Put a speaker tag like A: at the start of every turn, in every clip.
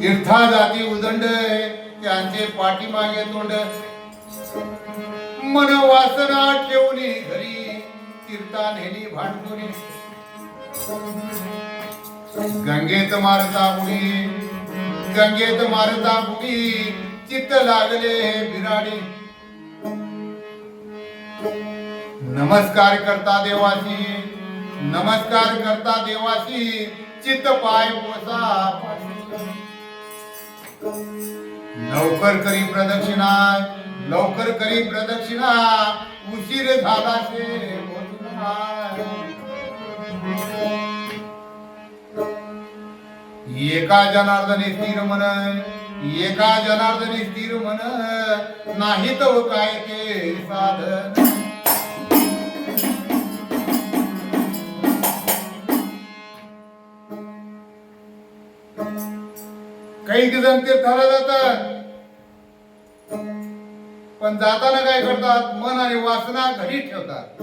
A: तीर्था जाती उदंड त्यांचे पाठीमागे तोंड मन वासना ठेवणी घरी तीर्था नेली भांडुनी गंगेत मारता बुडी गंगेत मारता बुडी चित्त लागले बिराडी नमस्कार करता देवाची नमस्कार करता देवाची चित्त पाय पोसा लवकर करी प्रदक्षिणा लवकर करी प्रदक्षिणा उशीर झाला शे एका जनार्दने स्थिर मन एका जनार्दने स्थिर मन नाही तो काय ते साधन काही जण तीर्थाला जातात पण जाताना काय करतात मन आणि वासना घरी ठेवतात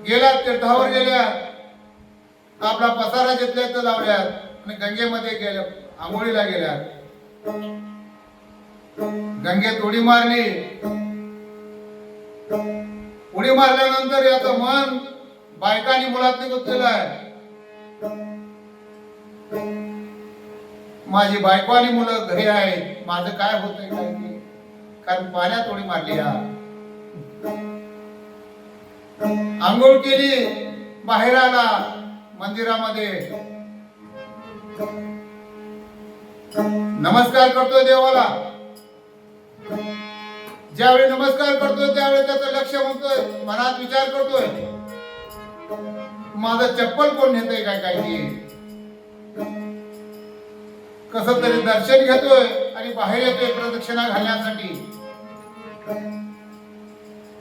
A: गेल्या तीर्थावर गेल्या आपला पसारा घेतल्या तर लावल्यात आणि गंगेमध्ये गेल्या आंघोळीला गेल्या गंगेत उडी मारली उडी मारल्यानंतर याचं मन बायका आणि मुलात गुंतलेलं आहे माझी बायको आणि मुलं घरी आहेत माझं काय होतंय काय नाही कारण पाण्यात उडी मारली आंघोळ केली बाहेर आला मंदिरामध्ये नमस्कार करतोय देवाला ज्यावेळी नमस्कार करतोय त्यावेळी त्याचं लक्ष म्हणतोय मनात विचार करतोय माझं चप्पल कोण नेतंय काय काय कसं तरी दर्शन घेतोय आणि बाहेर येतोय प्रदक्षिणा घालण्यासाठी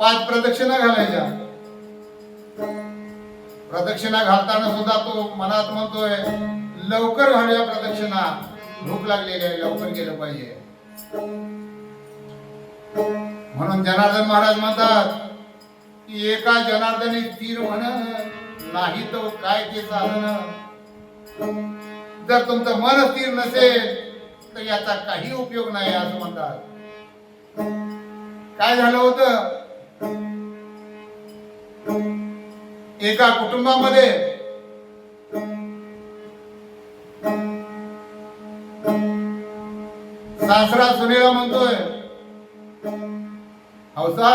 A: 5 प्रदक्षिणा घालायच्या प्रदक्षिणा घालताना सुद्धा तो मनात म्हणतोय लवकर घालूया प्रदक्षिणा भूक लागलेली आहे लवकर गेलं पाहिजे म्हणून जनार्दन महाराज म्हणतात की एका जनार्दने स्थिर म्हण नाही तो काय ते साधन जर तुमचं मन स्थिर नसेल तर याचा काही उपयोग नाही असं म्हणतात काय झालं होतं एका कुटुंबामध्ये सासरा सुनेला म्हणतोय हौसा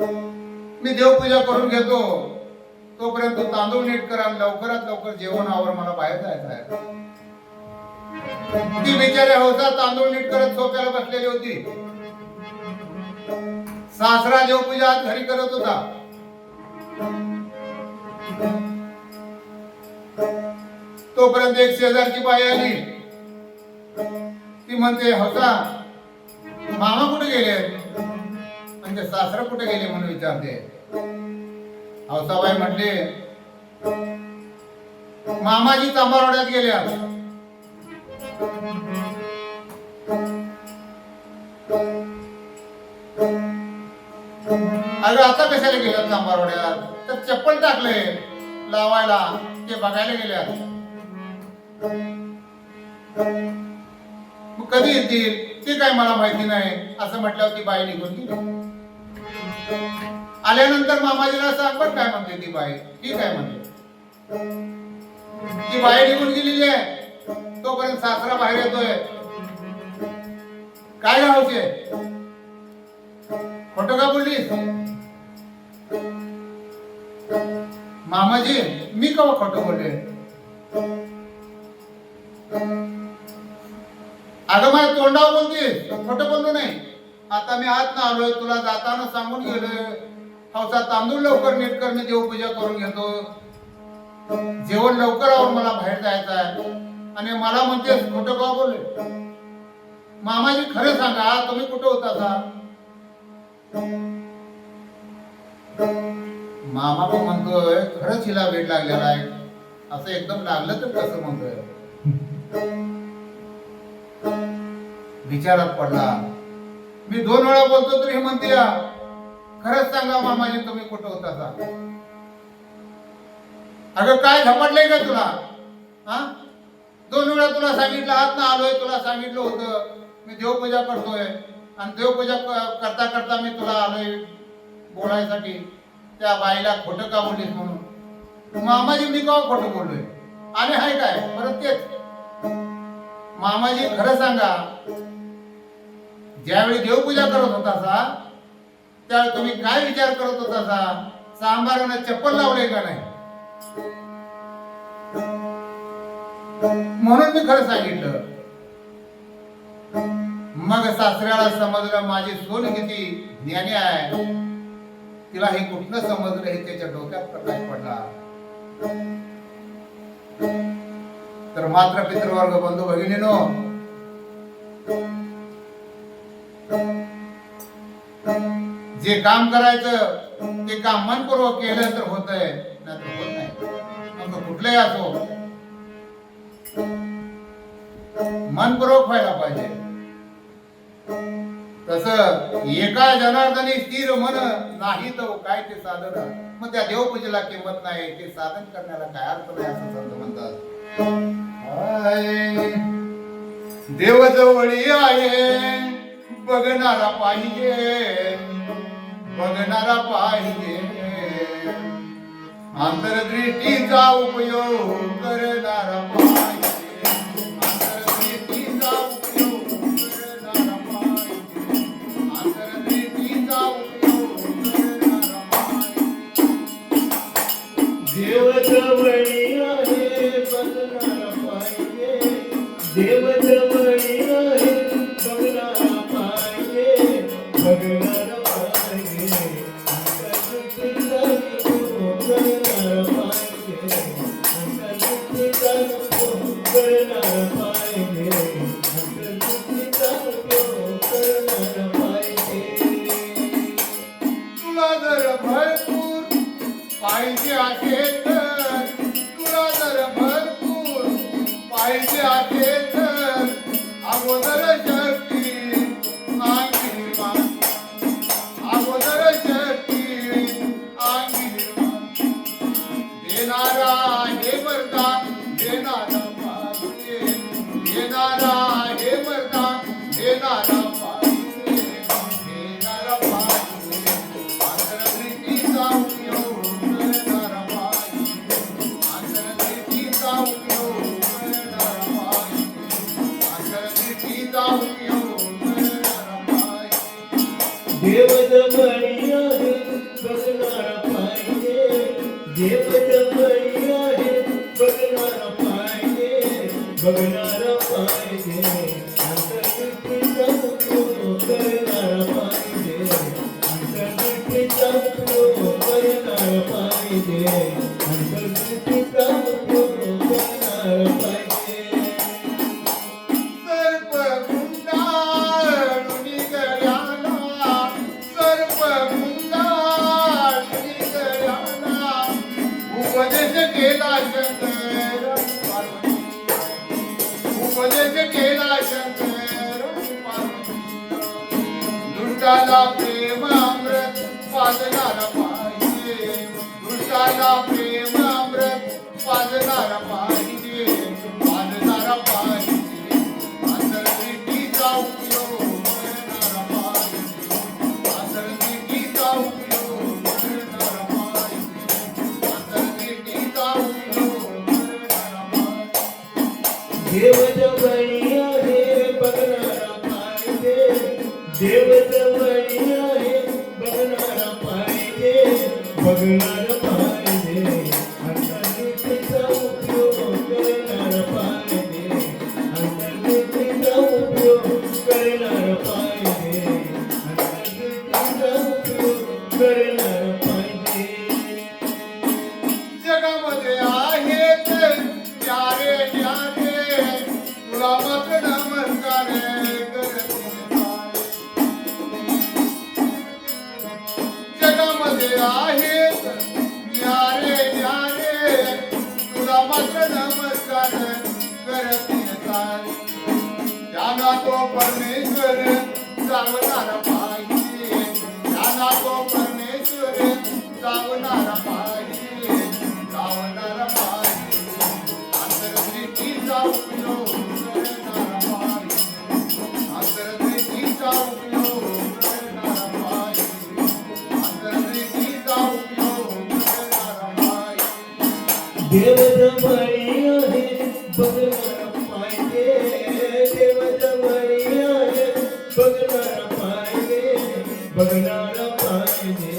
A: मी देवपूजा करून घेतो तोपर्यंत तांदूळ नीट करा लवकरात लवकर जेवण आवर मला बाहेर जायचं आहे ती बिचारी हौसा तांदूळ नीट करत सोप्याला बसलेली होती सासरा देवपूजा आज घरी करत होता तोपर्यंत एक शेजारची बाई आली ती म्हणते हौसा मामा कुठे गेले म्हणजे सासरा कुठे गेले म्हणून विचारते हौसाबाई म्हटले मामाजी तांबारवाड्यात गेल्या अरे आता कशाला गेल्या तांबारवाड्यात तर चप्पल टाकले लावायला ते बघायला गेल्या मग कधी येतील ते काय मला माहिती नाही असं म्हटल्यावर ती बाई निघून गेली आल्यानंतर मामाजीला सांग पण काय म्हणते ती बाई ठीक आहे म्हणते ती बाई निघून गेलेली आहे तोपर्यंत सासरा बाहेर येतोय काय राहायचे खोटं का बोललीस मामाजी मी केव्हा खोटं बोलले अगं माझ्या तोंडावर बोलतीस खोटं बोललो नाही आता मी आत ना आलोय तुला जाताना सांगून गेलोय हौसा तांदूळ लवकर नीट कर मी देवपूजा करून घेतो जेवण लवकर आवर मला बाहेर जायचं आहे आणि मला म्हणतेस खोटं का बोलले मामाजी खरं सांगा तुम्ही कुठं होता का मामा पण म्हणतोय खरंच हिला वेळ लागलेला आहे असं एकदम लागलं तर कसं म्हणतोय विचारात पडला मी 2 वेळा बोलतो तर हे म्हणते खरंच सांगा मामाजी तुम्ही कुठं होता का अगं काय झपाटलंय का तुला? हा, 2 वेळा तुला सांगितलं, आत ना आलोय, तुला सांगितलं होतं मी देवपूजा करतोय आणि देवपूजा करता करता मी तुला आलोय बोलायसाठी. त्या बाईला खोटं का बोललीस म्हणून? मामाजी मी का खोटं बोललोय? आणि हाय काय परत तेच. मामाजी खरं सांगा, ज्यावेळी देवपूजा करत होता त्यावेळी तुम्ही काय विचार करत होता? सांबारानं चप्पल लावले का नाही? म्हणून मी खरं सांगितलं. मग सासऱ्याला समजलं माझी सून किती ज्ञानी आहे. तिला हे कुठनं समजलं हे त्याच्या डोक्यात प्रकाश पडला. तर मात्र पितृवर्ग बंधू भगिनीनो, जे काम करायचं ते काम मनपूर्वक केलं तर होतंय, नाहीतर होत नाही. मग कुठलंही असो मनपूर्वक व्हायला पाहिजे. तसं एका जनार्दनी स्थिर मन नाही तर काय ते साधन. मग त्या देवपूजेला किंमत नाही, ते साधन करण्याला काय अर्थ नाही असं संत म्हणतात. देव जवळी आहे बघणारा पाहिजे, बघणारा पाहिजे, अंतर्दृष्टीचा उपयोग करणारा पाहिजे, अंतर्दृष्टीचा उपयोग करणारा पाहिजे, अंतर्दृष्टीचा उपयोग करणारा पाहिजे. देव जवळी आहे बघणारा पाहिजे, देव जवळी आहे बघणारा पाहिजे, बघणारा तुला जर भरपूर पाहिजे असेल तर, तुला जर भरपूर पाहिजे असेल तर अगोदर शक्ती अंगी निर्माण, अगोदर शक्ती अंगी निर्माण. देणारा हे वरदान देणारा पाहिजे, देणारा हे वरदान देणारा पाहिजे, देणारा पाहिजे, अंतर्दृष्टीचा उपयोग करणारा पाहिजे, अंतर्दृष्टीचा उपयोग करणारा पाहिजे, अंतर्दृष्टीचा उपयोग करणारा पाहिजे. देव जवळी आहे बघणारा पाहिजे, देव जवळी आहे बघणारा पाहिजे, बघणारा पाहिजे, अंतर्दृष्टीचा उपयोग करणारा पाहिजे, अंतर्दृष्टीचा उपयोग करणारा पाहिजे, अंतर्दृष्टीचा उपयोग करणारा पाहिजे. सर्प गुंडाळून गळ्याला, सर्प गुंडाळून गळ्याला उपदेश केला शंकर पार्वती, उपदेश केला शंकर पार्वती. दुष्टाला प्रेम अमृत पाजणारा पाहिजे, दुष्टाला प्रेम अमृत पाजणारा पाहिजे, पाजणारा पाहिजे, अंतर्दृष्टीचा उपयोग करणारा पाहिजे, अंतर्दृष्टीचा उपयोग करणारा पाहिजे, अंतर्दृष्टीचा उपयोग करणारा पाहिजे. देव जवळी आहे बघणारा पाहिजे, देव जवळी आहे बघणारा पाहिजे, बघणारा पाहिजे, अंतर्दृष्टीचा उपयोग करणारा पाहिजे, अंतर्दृष्टीचा उपयोग करणारा पाहिजे, अंतर्दृष्टीचा उपयोग करणारा पाहिजे. जगामध्ये आहेत प्यारे प्यारे तुला मात्र नमस्कार करते. जगामध्ये आहेत प्यारे प्यारे तुला मात्र नमस्कार करते. त्यांना तो परमेश्वर सांगणारा पाहिजे, त्यांना तो परमेश्वर सांगणारा पाहिजे, पावणारा पाहिजे अंतरदृष्टीचा उपयोग करणारा पाहिजे अंतरदृष्टीचा उपयोग करणारा पाहिजे अंतरदृष्टीचा उपयोग करणारा पाहिजे
B: देव जवळी आहे बघणारा पाहिजे देव जवळी आहे बघणारा पाहिजे बघणारा पाहिजे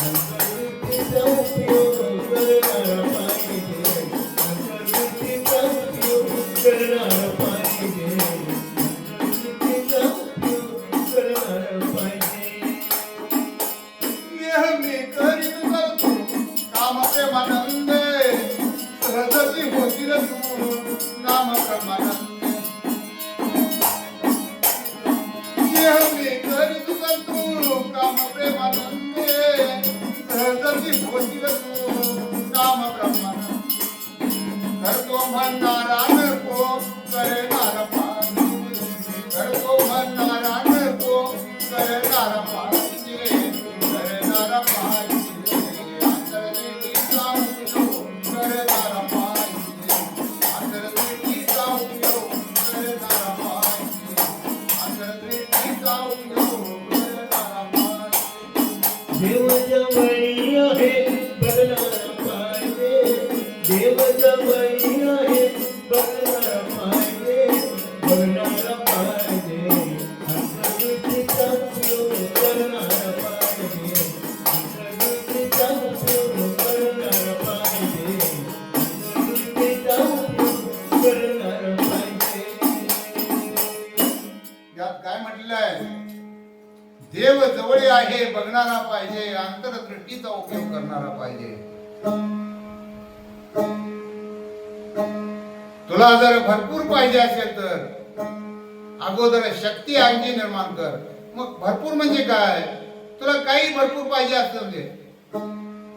B: अंतर्दृष्टीचा उपयोग करणारा पाहिजे अंतर्दृष्टीचा उपयोग करणारा पाहिजे अंतर्दृष्टीचा उपयोग करणारा पाहिजे
A: नेहमी करीत जातो काम प्रेमानंद सहजती होतील तू नाम ब्रह्मानंद नेहमी करीत जातो काम प्रेमानंद सहजती होतील तू नाम ब्रह्मानंद करतो म्हणणारा नको करणारा पाहिजे करतो म्हणणारा नको करणारा पाहिजे करणारा पाहिजे अंतरदृष्टीचा उपयोग करणारा पाहिजे अंतरदृष्टीचा उपयोग करणारा पाहिजे अंतरदृष्टीचा उपयोग करणारा पाहिजे
B: देव जवळी आहे बघणारा पाहिजे देव जवळी आहे बघणारा पाहिजे बघणारा पाहिजे अंतर्दृष्टीचा उपयोग करणारा पाहिजे अंतर्दृष्टीचा उपयोग करणारा पाहिजे अंतर्दृष्टीचा उपयोग करणारा पाहिजे
A: यात काय म्हटलेलं आहे देव जवळ आहे बघणारा पाहिजे अंतरदृष्टीचा उपयोग करणारा पाहिजे तुला जर भरपूर पाहिजे असेल तर अगोदर शक्ती अंगी निर्माण कर मग भरपूर म्हणजे काय तुला काही भरपूर पाहिजे असतं म्हणजे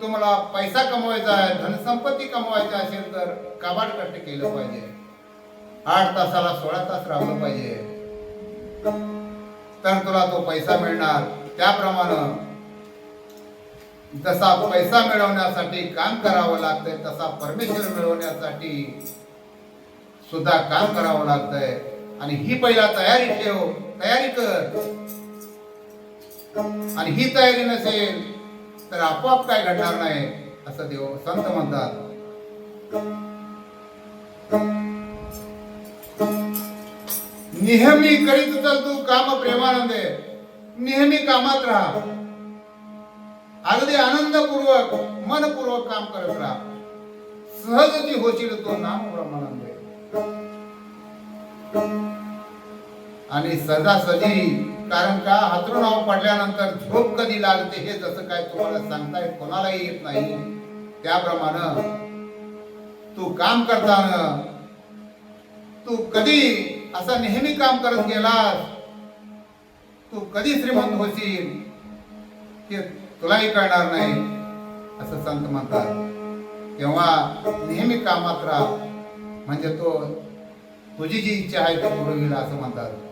A: तुम्हाला पैसा कमवायचा आहे धनसंपत्ती कमवायची असेल तर काबाड कष्ट केलं पाहिजे 8 तासाला 16 तास राबलं पाहिजे तर तुला तो पैसा मिळणार त्याप्रमाणे जसा पैसा मिळवण्यासाठी काम करावं लागतंय तसा परमेश्वर मिळवण्यासाठी सुद्धा काम करावं लागतंय आणि ही पहिला तयारी ठेव तयारी कर आणि ही तयारी नसेल तर आपोआप काय घडणार नाही असं देव संत म्हणतात नेहमी करीत चल तू काम प्रेमानंदे नेहमी कामात राहा अगदी आनंदपूर्वक मनपूर्वक काम करत राहा सहजती होशील तो नाम ब्रह्मानंद आणि सदासदी कारण का हातरुणावर पडल्यानंतर झोप कधी लागते हे जसं काय तुम्हाला सांगता येत कोणालाही येत नाही त्याप्रमाणे तू काम करताना तू कधी असा नेहमी काम करत गेलास तू कधी श्रीमंत होशील हे तुलाही कळणार नाही असं संत म्हणतात तेव्हा नेहमी कामात राहा म्हणजे तो तुझी जी इच्छा आहे ती पूर्ण होईल असं म्हणतात